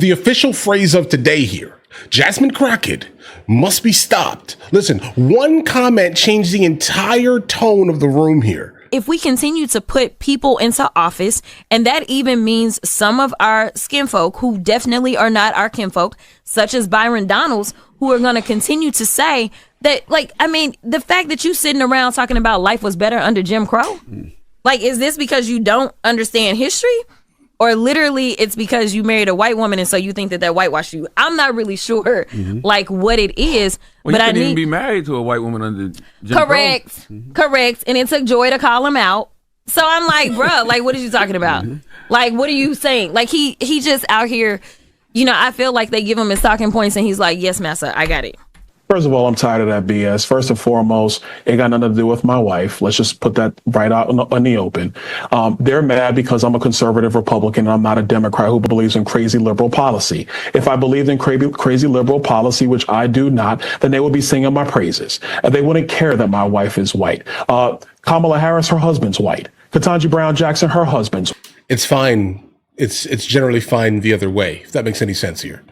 The official phrase of today here, Jasmine Crockett must be stopped. Listen, one comment changed the entire tone of the room here. If we continue to put people into office, and that even means some of our skinfolk who definitely are not our kinfolk, such as Byron Donalds, who are going to continue to say that, like, I mean, the fact that you sitting around talking about life was better under Jim Crow, like, is this because you don't understand history? Or literally it's because you married a white woman and so you think that whitewashed you. I'm not really sure like what it is. Well, but you I couldn't need even be married to a white woman under Jim correct. Crow. Correct. And it took Joy to call him out. So I'm like, bruh, like what are you talking about? Like what are you saying? Like he just out here, you know, I feel like they give him his talking points and he's like, yes, massa, I got it. First of all, I'm tired of that BS. First and foremost, it got nothing to do with my wife. Let's just put that right out in the open. They're mad because I'm a conservative Republican and I'm not a Democrat who believes in crazy liberal policy. If I believed in crazy liberal policy, which I do not, then they would be singing my praises. And they wouldn't care that my wife is white. Kamala Harris, her husband's white. Ketanji Brown Jackson, her husband's. It's fine. It's generally fine the other way, if that makes any sense here.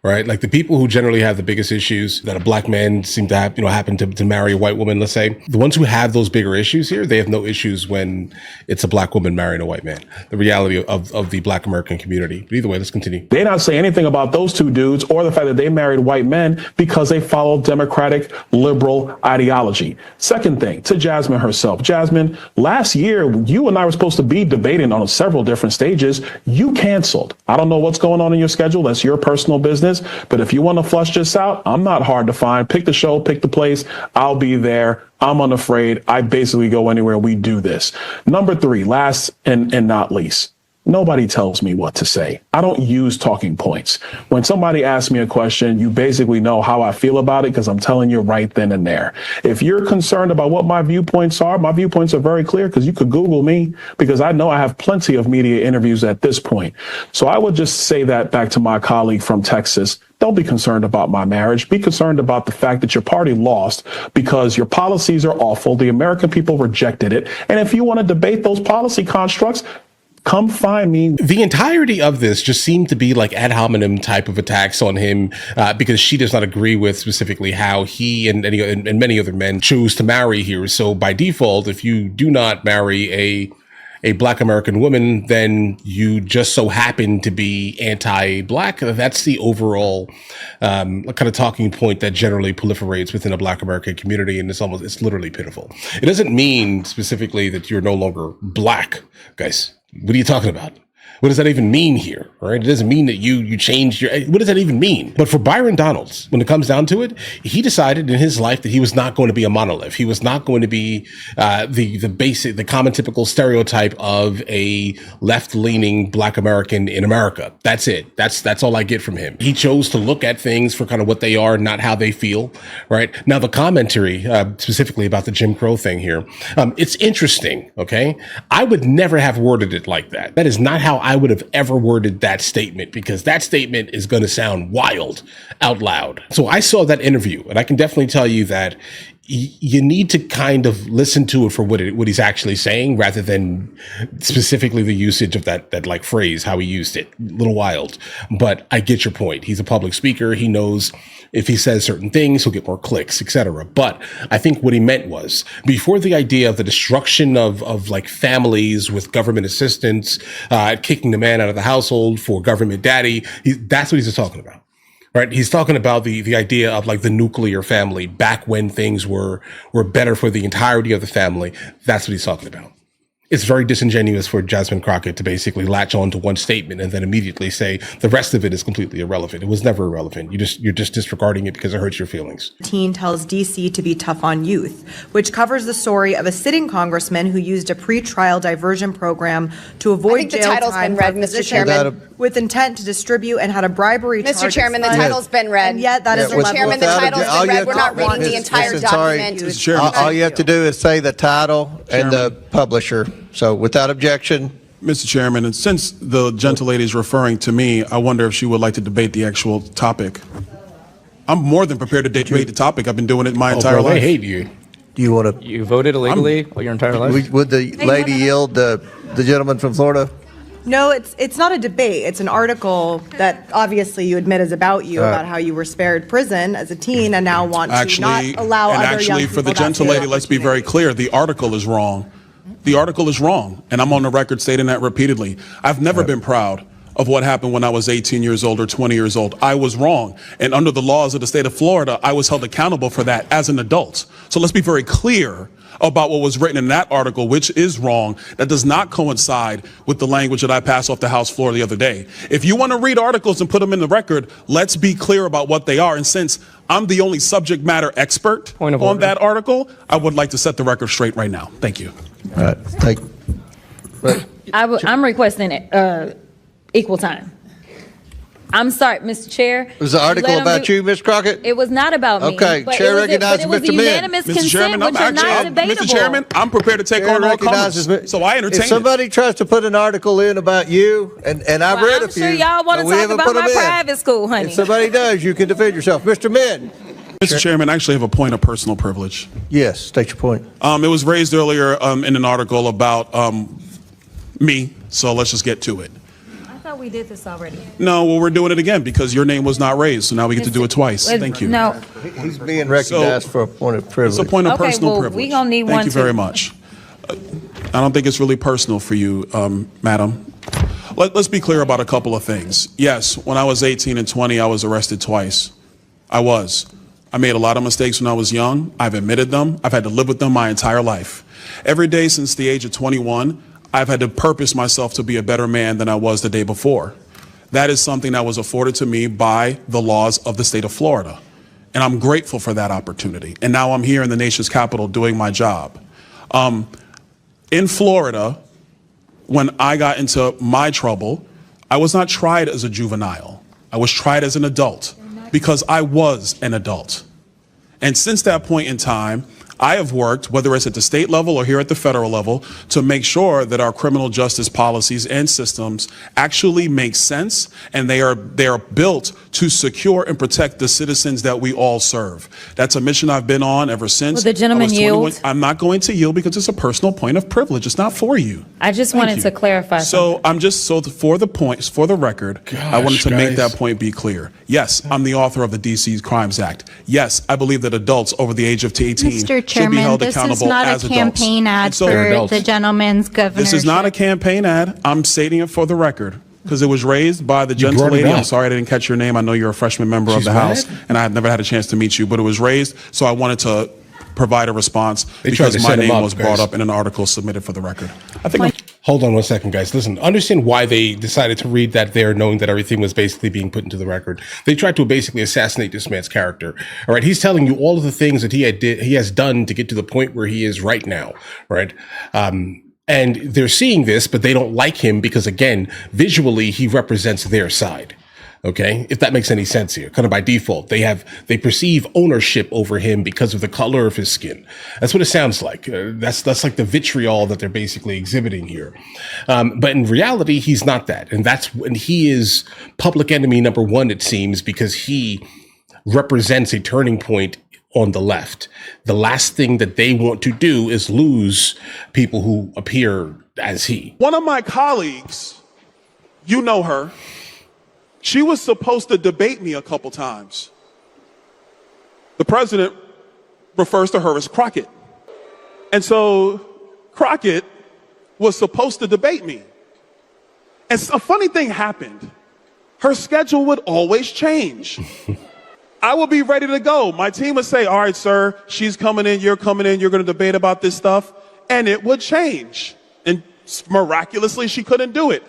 Right? Like the people who generally have the biggest issues that a black man seem to have, happen to marry a white woman, let's say, the ones who have those bigger issues here, they have no issues when it's a black woman marrying a white man. The reality of the black American community. But either way, let's continue. They not say anything about those two dudes or the fact that they married white men because they follow democratic liberal ideology. Second thing, to Jasmine herself. Jasmine, last year, you and I were supposed to be debating on several different stages. You canceled. I don't know what's going on in your schedule. That's your personal business. But if you want to flush this out, I'm not hard to find. Pick the show, pick the place. I'll be there. I'm unafraid. I basically go anywhere we do this. Number 3, last and not least. Nobody tells me what to say. I don't use talking points. When somebody asks me a question, you basically know how I feel about it because I'm telling you right then and there. If you're concerned about what my viewpoints are very clear because you could Google me because I know I have plenty of media interviews at this point. So I would just say that back to my colleague from Texas. Don't be concerned about my marriage. Be concerned about the fact that your party lost because your policies are awful. The American people rejected it. And if you want to debate those policy constructs, come find me. The entirety of this just seemed to be like ad hominem type of attacks on him because she does not agree with specifically how he and many other men choose to marry here. So by default, if you do not marry a black American woman, then you just so happen to be anti-black. That's the overall kind of talking point that generally proliferates within a black American community. And it's literally pitiful. It doesn't mean specifically that you're no longer black, guys. What are you talking about? What does that even mean here? Right? It doesn't mean that you changed your, what does that even mean? But for Byron Donalds, when it comes down to it, he decided in his life that he was not going to be a monolith. He was not going to be the common typical stereotype of a left-leaning black American in America. That's it. That's all I get from him. He chose to look at things for kind of what they are, not how they feel. Right? Now, the commentary, specifically about the Jim Crow thing here, it's interesting. Okay. I would never have worded it like that. That is not how I would have ever worded that statement because that statement is going to sound wild out loud. So I saw that interview and I can definitely tell you that you need to kind of listen to it for what he's actually saying rather than specifically the usage of that like phrase, how he used it. A little wild, but I get your point. He's a public speaker. He knows if he says certain things, he'll get more clicks, etc. But I think what he meant was before the idea of the destruction of like families with government assistance, kicking the man out of the household for government daddy, that's what he's talking about. Right. He's talking about the idea of like the nuclear family back when things were better for the entirety of the family. That's what he's talking about. It's very disingenuous for Jasmine Crockett to basically latch on to one statement and then immediately say the rest of it is completely irrelevant. It was never irrelevant. You're just disregarding it because it hurts your feelings. Teen tells DC to be tough on youth, which covers the story of a sitting congressman who used a pre-trial diversion program to avoid jail time. I think the title's been read, Mr. Chairman. With intent to distribute and had a bribery charge. Mr. Chairman, the title's been read. And yet that is Mr. Chairman, the title's been read. We're not reading the entire document. All you have to do is say the title and the publisher. So without objection. Mr. Chairman, and since the gentle lady is referring to me, I wonder if she would like to debate the actual topic. I'm more than prepared to debate the topic. I've been doing it my entire life. They hate you. Do you want to? You voted illegally your entire life? Would the lady yield the gentleman from Florida? No, it's not a debate. It's an article that obviously you admit is about you, about how you were spared prison as a teen and now want to not allow other young people for the that gentle same lady, let's be very opportunity. clear. The article is wrong. The article is wrong. And I'm on the record stating that repeatedly. I've never been proud of what happened when I was 18 years old or 20 years old. I was wrong. And under the laws of the state of Florida, I was held accountable for that as an adult. So let's be very clear about what was written in that article, which is wrong. That does not coincide with the language that I passed off the House floor the other day. If you want to read articles and put them in the record, let's be clear about what they are. And since I'm the only subject matter expert on that article, I would like to set the record straight right now. Thank you. All right. I'm requesting equal time. I'm sorry, Mr. Chair. Was the article about you, Ms. Crockett? It was not about me. Okay, but Chair it was recognizes but it was Mr. Min. unanimous Mr. consent, Chairman, which are not debatable. Mr. Chairman, I'm prepared to take on all comments. So I entertain If somebody tries to put an article in about you, and I've read a few. I'm sure y'all want to but we talk haven't about put 'em my in. private school, honey. If somebody does, you can defend yourself. Mr. Min. Mr. Chairman, I actually have a point of personal privilege. Yes, state your point. It was raised earlier in an article about me, so let's just get to it. I thought we did this already. No, well, we're doing it again because your name was not raised, so now we get to do it twice. Thank you. No. He's being recognized for a point of privilege. It's a point of Okay, personal well, privilege. we gonna need Thank one you very too. much. I don't think it's really personal for you, madam. Let's be clear about a couple of things. Yes, when I was 18 and 20, I was arrested twice. I was. I made a lot of mistakes when I was young. I've admitted them. I've had to live with them my entire life. Every day since the age of 21, I've had to purpose myself to be a better man than I was the day before. That is something that was afforded to me by the laws of the state of Florida. And I'm grateful for that opportunity. And now I'm here in the nation's capital doing my job. In Florida, when I got into my trouble, I was not tried as a juvenile. I was tried as an adult because I was an adult. And since that point in time, I have worked, whether it's at the state level or here at the federal level, to make sure that our criminal justice policies and systems actually make sense, and they are built to secure and protect the citizens that we all serve. That's a mission I've been on ever since. Will the gentleman yield? I'm not going to yield because it's a personal point of privilege. It's not for you. I just Thank wanted you. to clarify So for the record, I wanted to make that point be clear. Yes, I'm the author of the DC Crimes Act. Yes, I believe that adults over the age of 18 Mr. should be Chairman, held this is accountable not as a adults. campaign ad And so- for the gentleman's governorship. This is not a campaign ad. I'm stating it for the record because it was raised by the gentle brought it lady. I'm up. sorry I didn't catch your name. I know you're a freshman member of She's the House, mad? and I have never had a chance to meet you, but it was raised, so I wanted to provide a response They tried because to my set him name up, was brought guys. up in an article submitted for the record. I think Hold on one second, guys. Listen, understand why they decided to read that there, knowing that everything was basically being put into the record. They tried to basically assassinate this man's character. All right, he's telling you all of the things that he has done to get to the point where he is right now. Right. And they're seeing this, but they don't like him because, again, visually he represents their side. Okay, if that makes any sense here, kind of by default, they perceive ownership over him because of the color of his skin. That's what it sounds like. That's like the vitriol that they're basically exhibiting here. But in reality, he's not that, and that's when he is public enemy number one. It seems because he represents a turning point on the left. The last thing that they want to do is lose people who appear as he. one of my colleagues, you know her, she was supposed to debate me a couple times. The president refers to her as Crockett. And so Crockett was supposed to debate me. And a funny thing happened. Her schedule would always change. I would be ready to go. My team would say, all right, sir, she's coming in, you're going to debate about this stuff. And it would change. And miraculously, she couldn't do it.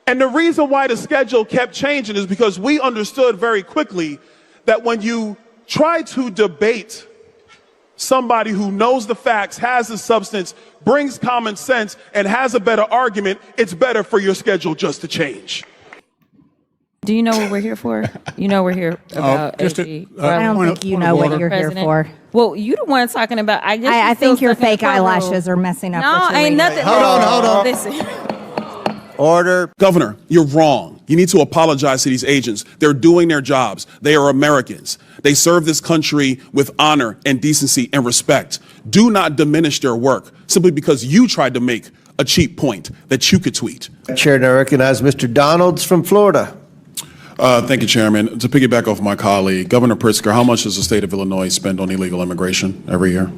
And the reason why the schedule kept changing is because we understood very quickly that when you try to debate somebody who knows the facts, has the substance, brings common sense, and has a better argument, it's better for your schedule just to change. Do you know what we're here for? You know we're here about just AG. I don't think you know what you're here President. for. Well, you the one talking about. I guess I you still think your stuck in the fake courtroom. eyelashes are messing up. No, what you're ain't reading. nothing. Hold on. Listen. Order. Governor, you're wrong. You need to apologize to these agents. They're doing their jobs. They are Americans. They serve this country with honor and decency and respect. Do not diminish their work simply because you tried to make a cheap point that you could tweet. Chair, I recognize Mr. Donalds from Florida. Thank you, Chairman. To piggyback off my colleague, Governor Pritzker, how much does the state of Illinois spend on illegal immigration every year?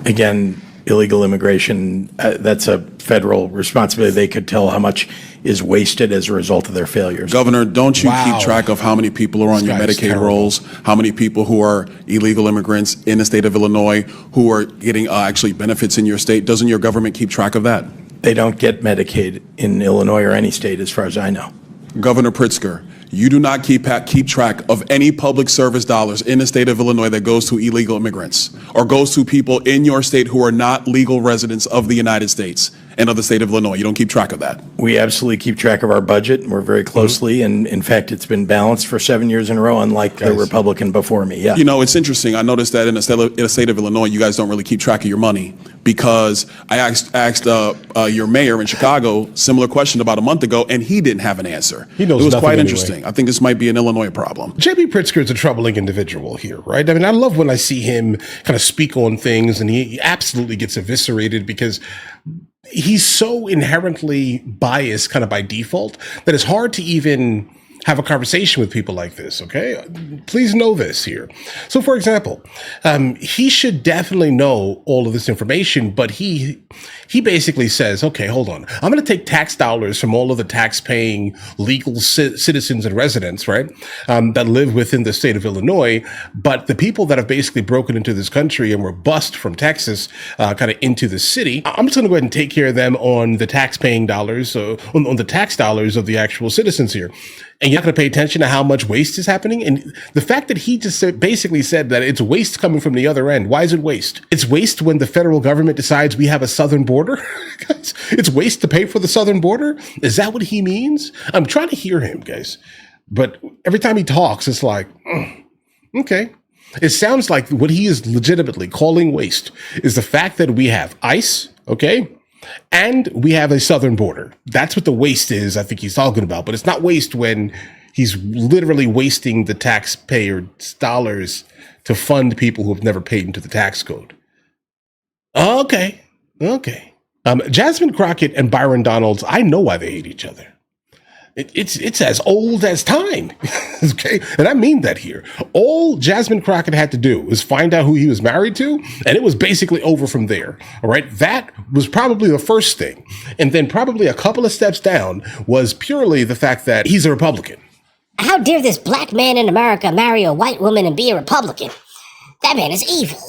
Again, illegal immigration, that's a federal responsibility. They could tell how much is wasted as a result of their failures. Governor, don't you keep track of how many people are on your Medicaid rolls, how many people who are illegal immigrants in the state of Illinois who are getting actually benefits in your state? Doesn't your government keep track of that? They don't get Medicaid in Illinois or any state as far as I know. Governor Pritzker, you do not keep track of any public service dollars in the state of Illinois that goes to illegal immigrants or goes to people in your state who are not legal residents of the United States and of the state of Illinois. You don't keep track of that. We absolutely keep track of our budget, and we're very closely, and in fact, it's been balanced for 7 years in a row, unlike the Republican before me. Yeah. You know, it's interesting. I noticed that in the state of Illinois, you guys don't really keep track of your money, because I asked your mayor in Chicago similar question about a month ago, and he didn't have an answer. He knows it was nothing quite anyway. interesting. I think this might be an Illinois problem. J.B. Pritzker is a troubling individual here, right? I mean, I love when I see him kind of speak on things, and he absolutely gets eviscerated because he's so inherently biased kind of by default that it's hard to even have a conversation with people like this, okay? Please know this here. So, for example, he should definitely know all of this information, but he basically says, okay, hold on. I'm going to take tax dollars from all of the tax-paying legal citizens and residents, right, that live within the state of Illinois, but the people that have basically broken into this country and were bussed from Texas kind of into the city, I'm just going to go ahead and take care of them on the tax-paying dollars, on the tax dollars of the actual citizens here. And you're not going to pay attention to how much waste is happening. And the fact that he just basically said that it's waste coming from the other end. Why is it waste? It's waste when the federal government decides we have a southern border. It's waste to pay for the southern border. Is that what he means? I'm trying to hear him, guys. But every time he talks, it's like, okay. It sounds like what he is legitimately calling waste is the fact that we have ICE, okay? And we have a southern border. That's what the waste is, I think he's talking about. But it's not waste when he's literally wasting the taxpayers' dollars to fund people who have never paid into the tax code. Okay. Jasmine Crockett and Byron Donalds, I know why they hate each other. It's as old as time, okay? And I mean that here. All Jasmine Crockett had to do was find out who he was married to, and it was basically over from there, all right? That was probably the first thing. And then probably a couple of steps down was purely the fact that he's a Republican. How dare this black man in America marry a white woman and be a Republican? That man is evil.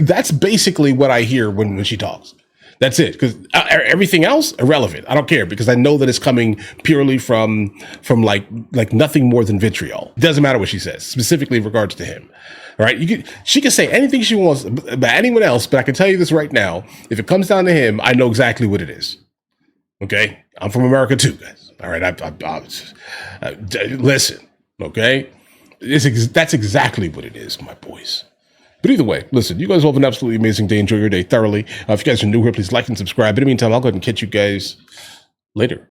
That's basically what I hear when she talks. That's it, because everything else irrelevant. I don't care, because I know that it's coming purely from like nothing more than vitriol. It doesn't matter what she says, specifically in regards to him. All right, she can say anything she wants about anyone else, but I can tell you this right now: if it comes down to him, I know exactly what it is. Okay, I'm from America too, guys. All right, listen. Okay, that's exactly what it is, my boys. But either way, listen, you guys all have an absolutely amazing day. Enjoy your day thoroughly. If you guys are new here, please like and subscribe. In the meantime, I'll go ahead and catch you guys later.